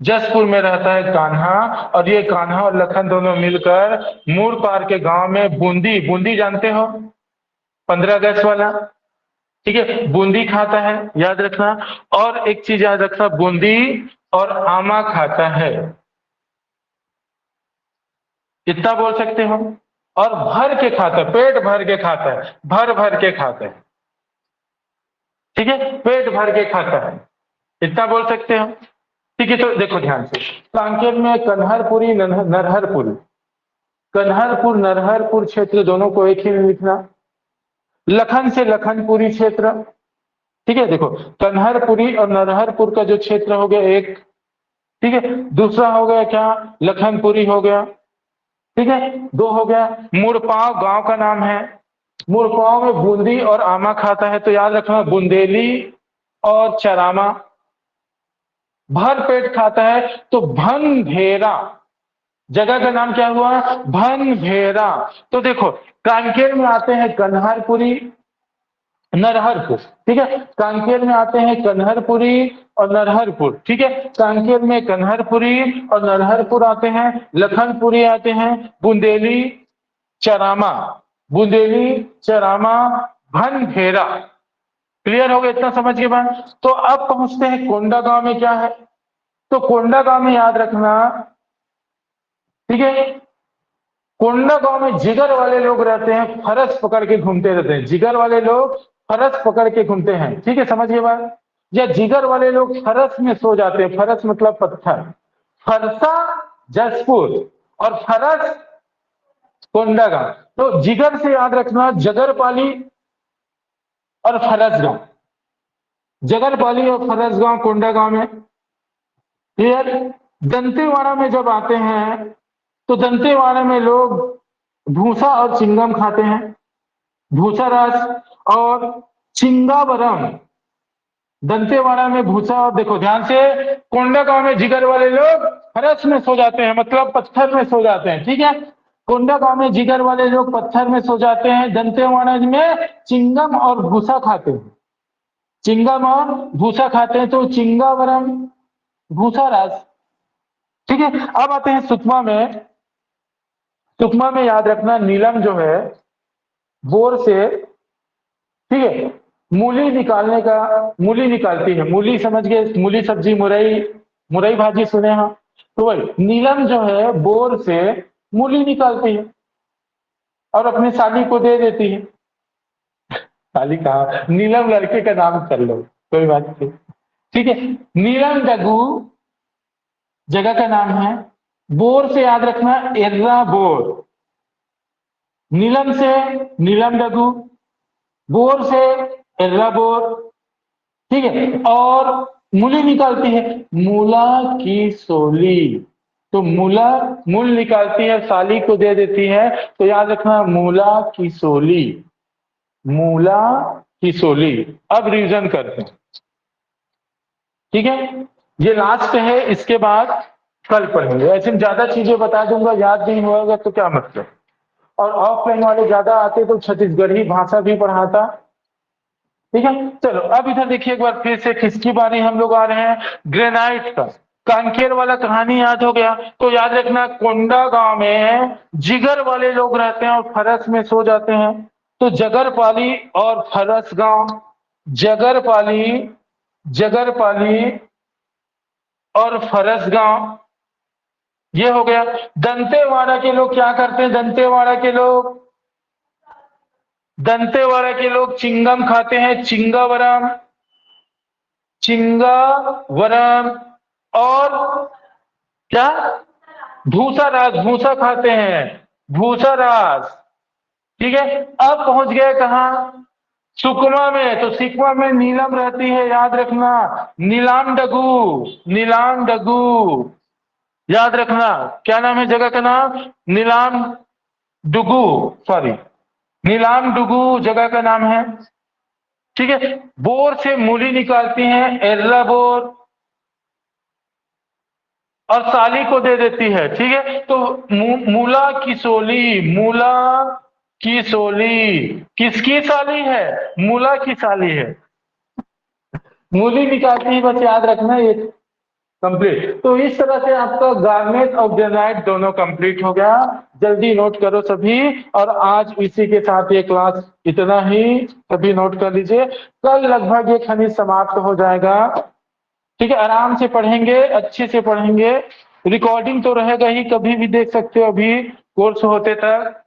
जसपुर में रहता है कान्हा, और ये कान्हा और लखन दोनों मिलकर मूड़ पार के गांव में बूंदी, बूंदी जानते हो, 15 अगस्त वाला, ठीक है, बूंदी खाता है, याद रखना। और एक चीज याद रखना, बूंदी और आमा खाता है, इतना बोल सकते हो। और भर के खाता है, पेट भर के खाता है, भर भर के खाता है। ठीक है, पेट भर के खाता है, इतना बोल सकते हो। ठीक है, तो देखो ध्यान से, कांकेर में कन्हरपुरी नरहरपुरी, कन्हरपुर नरहरपुर क्षेत्र दोनों को एक ही में लिखना। लखन से लखनपुरी क्षेत्र। ठीक है, देखो कन्हरपुरी और नरहरपुर का जो क्षेत्र हो गया एक, ठीक है, दूसरा हो गया क्या? लखनपुरी हो गया। ठीक है, दो हो गया। मुड़पाव गांव का नाम है, मुड़पाव में बूंदी और आमा खाता है, तो याद रखना बुंदेली और चरामा। भर पेट खाता है तो भनभेरा, जगह का नाम क्या हुआ? भनभेरा। तो देखो कांकेर में आते हैं कन्हरपुरी, नरहरपुर। ठीक है, कांकेर में आते हैं कन्हरपुरी और नरहरपुर। ठीक है, कांकेर में कन्हरपुरी और नरहरपुर आते हैं, लखनपुरी आते हैं, बुंदेली, चरामा, बुंदेली, चरामा, भनभेरा। क्लियर हो गया? इतना समझ के बाद तो अब पहुंचते हैं कोंडा गांव में। क्या है? तो कोंडा गांव में याद रखना, ठीक है, कोंडा गांव में जिगर वाले लोग रहते हैं, फरस पकड़ के घूमते रहते हैं, जिगर वाले लोग फरस पकड़ के घूमते हैं। ठीक है, समझिए बात। या जिगर वाले लोग फरस में सो जाते हैं, फरस मतलब पत्थर। फरसा जसपुर और फरस कोंडा गांव। तो जिगर से याद रखना जगरपाली और फरसगांव, जगरपाली और फरसगांव कोंडा गांव में। क्लियर? दंतेवाड़ा में जब आते हैं, तो दंतेवाड़ा में लोग भूसा और चिंगम खाते हैं, भूसा रस और चिंगावरम, दंतेवाड़ा में भूसा, और देखो ध्यान से, कोंडागांव में जिगर वाले लोग फरस में सो जाते हैं, मतलब पत्थर में सो जाते हैं, ठीक है। कोंडागांव में जिगर वाले लोग पत्थर में सो जाते हैं, दंतेवाड़ा में चिंगम और भूसा खाते हैं, चिंगम और भूसा खाते हैं, तो चिंगावरम भूसा राज, ठीक है। अब आते हैं सुकमा में। सुकमा में याद रखना नीलम जो है बोर से, ठीक है, मूली निकालने का, मूली निकालती है, मूली समझ गए, मूली सब्जी, मुरई, मुरई भाजी सुने हाँ, तो वही नीलम जो है बोर से मूली निकालती है और अपनी साली को दे देती है। साली कहा, नीलम लड़के का नाम कर लो, कोई बात नहीं, ठीक है। नीलम डगू जगह का नाम है, बोर से याद रखना एर्रा बोर, नीलम से नीलम डगू, बोर से एर्रा बोर, ठीक है। और मूली निकालती है मूला की सोली, तो मूला मूल निकालती है, साली को दे देती है, तो याद रखना मूला की सोली, मूला की सोली। अब रिवीजन करते हैं, ठीक है, ये लास्ट है, इसके बाद कल पढ़ेंगे। ऐसे में ज्यादा चीजें बता दूंगा, याद नहीं होगा तो क्या मतलब। और ऑफलाइन वाले ज्यादा आते तो छत्तीसगढ़ी भाषा भी पढ़ाता, ठीक है। चलो अब इधर देखिए एक बार फिर से, किसकी बारी हम लोग आ रहे हैं, ग्रेनाइट का। कांकेर वाला कहानी याद हो गया, तो याद रखना कोंडा गांव में जिगर वाले लोग रहते हैं और फरस में सो जाते हैं, तो जगरपाली और फरस गांव, जगरपाली, जगरपाली और फरस गांव, ये हो गया। दंतेवाड़ा के लोग क्या करते हैं, दंतेवाड़ा के लोग, दंतेवाड़ा के लोग चिंगम खाते हैं, चिंगावरम, चिंगावरम, और क्या, भूसा रास, भूसा खाते हैं, भूसा रास, ठीक है। अब पहुंच गए कहां, सुकमा में, तो सुकमा में नीलम रहती है, याद रखना नीलाम डगू, नीलाम डगू, याद रखना क्या नाम है जगह का नाम, नीलाम डुगू, सॉरी नीलाम डुगू जगह का नाम है, ठीक है। बोर से मूली निकालती हैं, एर्रा बोर, और साली को दे देती है, ठीक है। तो मूला की सोली, मूला की सोली किसकी साली है, मूला की साली है, मूली निकालती है, बस याद रखना ये कंप्लीट। तो इस तरह से आपका गार्नेट और ग्रेनाइट दोनों कंप्लीट हो गया, जल्दी नोट करो सभी। और आज इसी के साथ ये क्लास इतना ही, सभी नोट कर लीजिए, कल लगभग ये खनिज समाप्त हो जाएगा, ठीक है। आराम से पढ़ेंगे, अच्छे से पढ़ेंगे, रिकॉर्डिंग तो रहेगा ही, कभी भी देख सकते हो, अभी कोर्स होते तक।